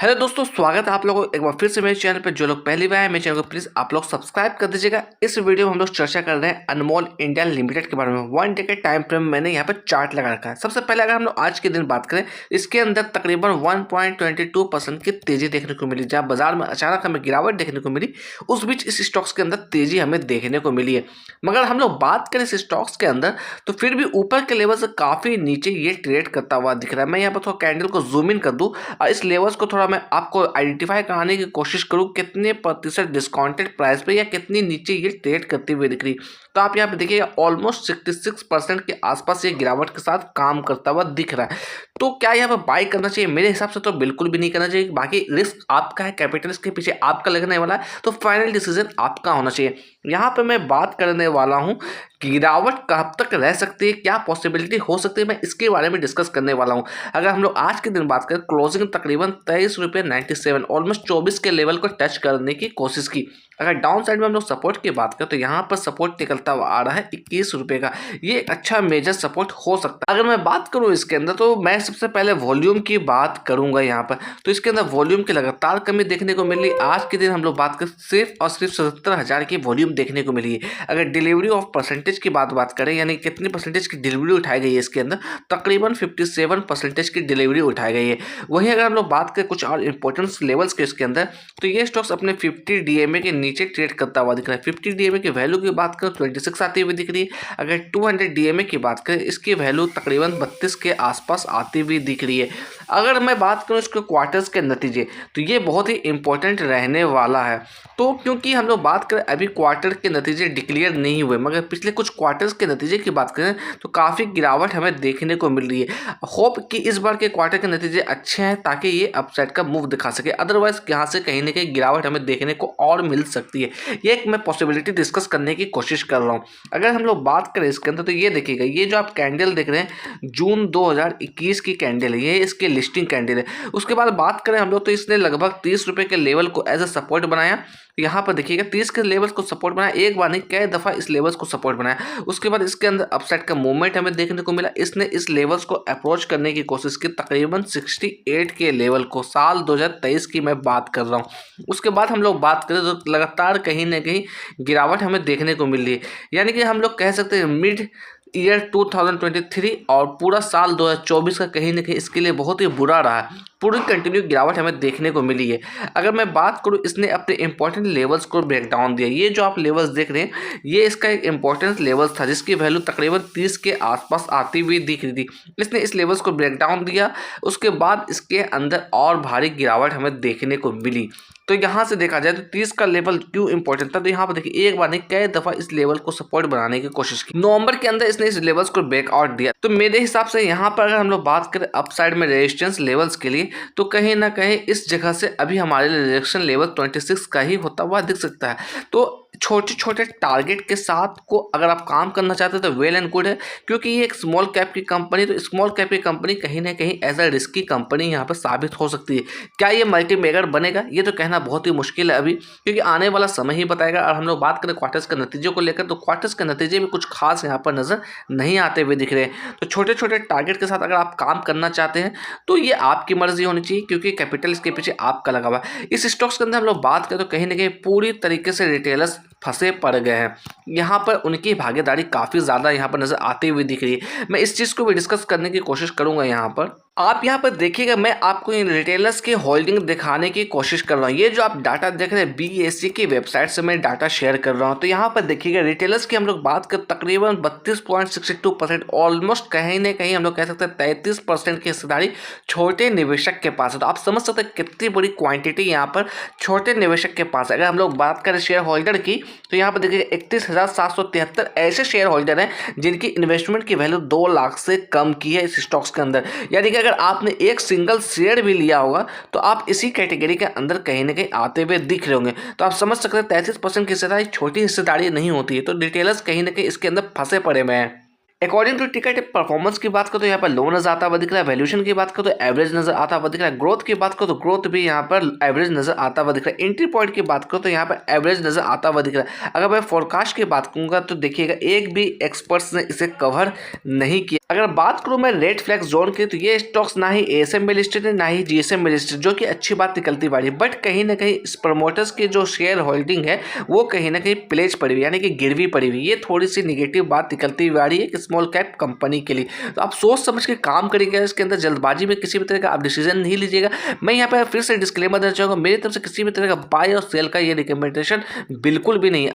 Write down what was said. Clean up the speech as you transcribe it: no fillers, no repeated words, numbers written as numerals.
Hello दोस्तों, स्वागत है आप लोगों को एक बार फिर से मेरे चैनल पे। जो लोग पहली बार हैं मेरे चैनल को प्लीज आप लोग सब्सक्राइब कर दीजिएगा। इस वीडियो में हम लोग चर्चा कर रहे हैं अनमोल इंडिया लिमिटेड के बारे में। 1 डे के टाइम फ्रेम मैंने यहाँ पे चार्ट लगा रखा है। सबसे पहले अगर हम लोग आज के दिन बात करें, इसके अंदर तकरीबन 1.22% की तेजी देखने को मिली। जहाँ बाजार में अचानक हमें गिरावट देखने को मिली, उस बीच इस स्टॉक्स के अंदर तेजी हमें देखने को मिली है। मगर हम लोग बात करें इस स्टॉक्स के अंदर, तो फिर भी ऊपर के लेवल से काफी नीचे ये ट्रेड करता हुआ दिख रहा है। मैं यहाँ पर थोड़ा कैंडल को जूम इन कर दूं और इस लेवल्स को थोड़ा मैं आपको आइडेंटिफाई कराने की कोशिश करूं, कितने प्रतिशत डिस्काउंटेड प्राइस पे या कितनी नीचे ये ट्रेड करती हुई दिख रही। तो आप यहाँ पे देखिएगा ऑलमोस्ट 66% के आसपास ये गिरावट के साथ काम करता हुआ दिख रहा है। तो क्या यहाँ पर बाई करना चाहिए? मेरे हिसाब से तो बिल्कुल भी नहीं करना चाहिए। बाकी रिस्क आपका है, कैपिटल रिस्क के पीछे आपका लगने वाला है, तो फाइनल डिसीजन आपका होना चाहिए। यहाँ पे मैं बात करने वाला हूँ गिरावट कब तक रह सकती है, क्या पॉसिबिलिटी हो सकती है, मैं इसके बारे में डिस्कस करने वाला हूँ। अगर हम लोग आज के दिन बात करें, क्लोजिंग तकरीबन 23.97 ऑलमोस्ट 24 के लेवल को टच करने की कोशिश की। अगर डाउन साइड में हम लोग सपोर्ट की बात करें तो यहाँ पर सपोर्ट निकलता हुआ आ रहा है 21 रुपये का। ये एक अच्छा मेजर सपोर्ट हो सकता है। अगर मैं बात करूँ इसके अंदर, तो मैं सबसे पहले वॉल्यूम की बात करूंगा यहाँ पर। तो इसके अंदर वॉल्यूम की लगातार कमी देखने को मिली। आज के दिन हम लोग बात करें सिर्फ और सिर्फ 77,000 की वॉल्यूम देखने को मिली है। अगर डिलीवरी ऑफ परसेंटेज की बात करें, यानी कितनी परसेंटेज की डिलीवरी उठाई गई है इसके अंदर, तकरीबन 57% की डिलीवरी उठाई गई है। वहीं अगर हम लोग बात करें कुछ और इंपॉर्टेंट लेवल्स के इसके अंदर, तो ये स्टॉक्स अपने 50 डीएमए के नीचे ट्रेड करता हुआ दिख रहा है। 50 डीएमए की वैल्यू की बात करें 26 आती हुई दिख रही है। अगर 200 डीएमए की बात करें, इसकी वैल्यू तकरीबन 32 के आसपास आती हुई दिख रही है। अगर मैं बात करूं इसके क्वार्टर्स के नतीजे, तो ये बहुत ही इंपॉर्टेंट रहने वाला है। तो क्योंकि हम लोग बात करें अभी क्वार्टर के नतीजे डिक्लेयर नहीं हुए, मगर पिछले कुछ क्वार्टर्स के नतीजे की बात करें तो काफ़ी गिरावट हमें देखने को मिल रही है। होप कि इस बार के क्वार्टर के नतीजे अच्छे हैं ताकि ये अपसाइड का मूव दिखा सके। अदरवाइज यहाँ से कहीं ना कहीं गिरावट हमें देखने को और मिल सकती है। ये एक मैं पॉसिबिलिटी डिस्कस करने की कोशिश कर रहा हूँ। अगर हम लोग बात करें इसके अंदर, तो ये देखिएगा, ये जो आप कैंडल देख रहे हैं जून 2021 की कैंडल है, ये इसकी लिस्टिंग कैंडल है। उसके बाद बात करें हम लोग, तो इसने लगभग 30 रुपये के लेवल को एज ए सपोर्ट बनाया। यहाँ पर देखिएगा 30 के लेवल्स को सपोर्ट बनाया, एक बार नहीं कई दफ़ा इस लेवल्स को सपोर्ट बनाया। उसके बाद इसके अंदर अपसाइड का मूवमेंट हमें देखने को मिला। इसने इस लेवल्स को अप्रोच करने की कोशिश की, तकरीबन 68 के लेवल को, साल 2023 की मैं बात कर रहा हूँ। उसके बाद हम लोग बात करें तो लगातार कहीं ना कहीं गिरावट हमें देखने को मिल रही है। यानी कि हम लोग कह सकते हैं मिड ईयर 2023 और पूरा साल 2024 का कहीं ना कहीं इसके लिए बहुत ही बुरा रहा है। पूरी कंटिन्यू गिरावट हमें देखने को मिली है। अगर मैं बात करूं, इसने अपने इंपॉर्टेंट लेवल्स को ब्रेक डाउन दिया। ये जो आप लेवल्स देख रहे हैं, ये इसका एक इंपॉर्टेंट लेवल्स था जिसकी वैल्यू तकरीबन 30 के आसपास आती हुई दिख रही थी। इसने इस लेवल्स को ब्रेक डाउन दिया, उसके बाद इसके अंदर और भारी गिरावट हमें देखने को मिली। तो यहाँ से देखा जाए तो 30 का लेवल क्यों इंपॉर्टेंट था, तो यहाँ पर देखिए एक बार नहीं कई दफ़ा इस लेवल को सपोर्ट बनाने की कोशिश की। नवंबर के अंदर इसने इस लेवल्स को ब्रेकआउट दिया। तो मेरे हिसाब से यहाँ पर अगर हम लोग बात करें अपसाइड में रेजिस्टेंस लेवल्स के लिए, तो कहीं ना कहीं इस जगह से अभी हमारे लिए रिजेक्शन लेवल 26 का ही होता हुआ दिख सकता है। तो छोटे छोटे टारगेट के साथ को अगर आप काम करना चाहते हैं तो वेल एंड गुड है, क्योंकि ये एक स्मॉल कैप की कंपनी, तो स्मॉल कैप की कंपनी कहीं ना कहीं एज अ रिस्की कंपनी यहाँ पर साबित हो सकती है। क्या ये मल्टी मेगर बनेगा, ये तो कहना बहुत ही मुश्किल है अभी, क्योंकि आने वाला समय ही बताएगा। और हम लोग बात करें क्वार्टर्स के नतीजे को लेकर, तो क्वार्टर्स के नतीजे में कुछ खास यहाँ पर नजर नहीं आते हुए दिख रहे हैं। तो छोटे छोटे टारगेट के साथ अगर आप काम करना चाहते हैं तो ये आपकी मर्जी होनी चाहिए, क्योंकि कैपिटल इसके पीछे आपका लगा हुआ है। इस स्टॉक्स के अंदर हम लोग बात करें तो कहीं ना कहीं पूरी तरीके से रिटेलर्स फंसे पड़ गए हैं। यहाँ पर उनकी भागीदारी काफ़ी ज़्यादा यहाँ पर नज़र आती हुई दिख रही है। मैं इस चीज़ को भी डिस्कस करने की कोशिश करूँगा। यहाँ पर आप यहाँ पर देखिएगा, मैं आपको इन रिटेलर्स की होल्डिंग दिखाने की कोशिश कर रहा हूँ। ये जो आप डाटा देख रहे हैं BSE की वेबसाइट से मैं डाटा शेयर कर रहा हूँ। तो यहाँ पर देखिएगा रिटेलर्स की हम लोग बात करें तकरीबन 32.62%, ऑलमोस्ट कहीं ना कहीं हम लोग कह सकते हैं 33% की हिस्सेदारी छोटे निवेशक के पास है। तो आप समझ सकते हैं कितनी बड़ी क्वांटिटी यहाँ पर छोटे निवेशक के पास है। अगर हम लोग बात करें शेयर होल्डर की, तो यहाँ पर देखिए 31,773 ऐसे शेयर होल्डर हैं जिनकी इन्वेस्टमेंट की वैल्यू 2 लाख से कम की है इस स्टॉक्स के अंदर। यानी कि अगर आपने एक सिंगल शेयर भी लिया होगा तो आप इसी कैटेगरी के अंदर कहीं ना कहीं आते हुए दिख रहे होंगे। तो आप समझ सकते हैं 33% की हिस्सेदारी छोटी हिस्सेदारी नहीं होती है। तो रिटेलर्स कहीं ना कहीं इसके अंदर फंसे पड़े हुए हैं। अकॉर्डिंग टू टिकट परफॉर्मेंस की बात करो तो यहाँ पर लो नजर आता हुआ दिख रहा है। वैल्यूएशन की बात करो तो एवरेज नजर आता हुआ दिख रहा है। ग्रोथ की बात करो तो ग्रोथ भी यहाँ पर एवरेज नजर आता हुआ दिख रहा है। एंट्री पॉइंट की बात करो तो यहाँ पर एवरेज नजर आता हुआ दिख रहा है। अगर मैं फोरकास्ट की बात करूंगा तो देखिएगा एक भी एक्सपर्ट्स ने इसे कवर नहीं किया। अगर बात करूं मैं रेड फ्लैग जोन की तो ये स्टॉक्स ना ही एएसएम में लिस्टेड है ना ही जीएसएम में लिस्टेड, जो कि अच्छी बात निकलती वाली है। बट कहीं ना कहीं इस प्रमोटर्स की जो शेयर होल्डिंग है वो कहीं ना कहीं प्लेज पड़ी हुई यानी कि गिरवी पड़ी हुई, ये थोड़ी सी निगेटिव बात निकलती हुई आ रही है कि स्मॉल कैप कंपनी के लिए। तो आप सोच समझ के काम करिएगा, इसके अंदर जल्दबाजी में किसी भी तरह का आप डिसीजन नहीं लीजिएगा। मैं यहाँ पर फिर से डिस्क्लेमर देना चाहूँगा, मेरी तरफ से किसी भी तरह का बाय और सेल का ये रिकमेंडेशन बिल्कुल भी नहीं है।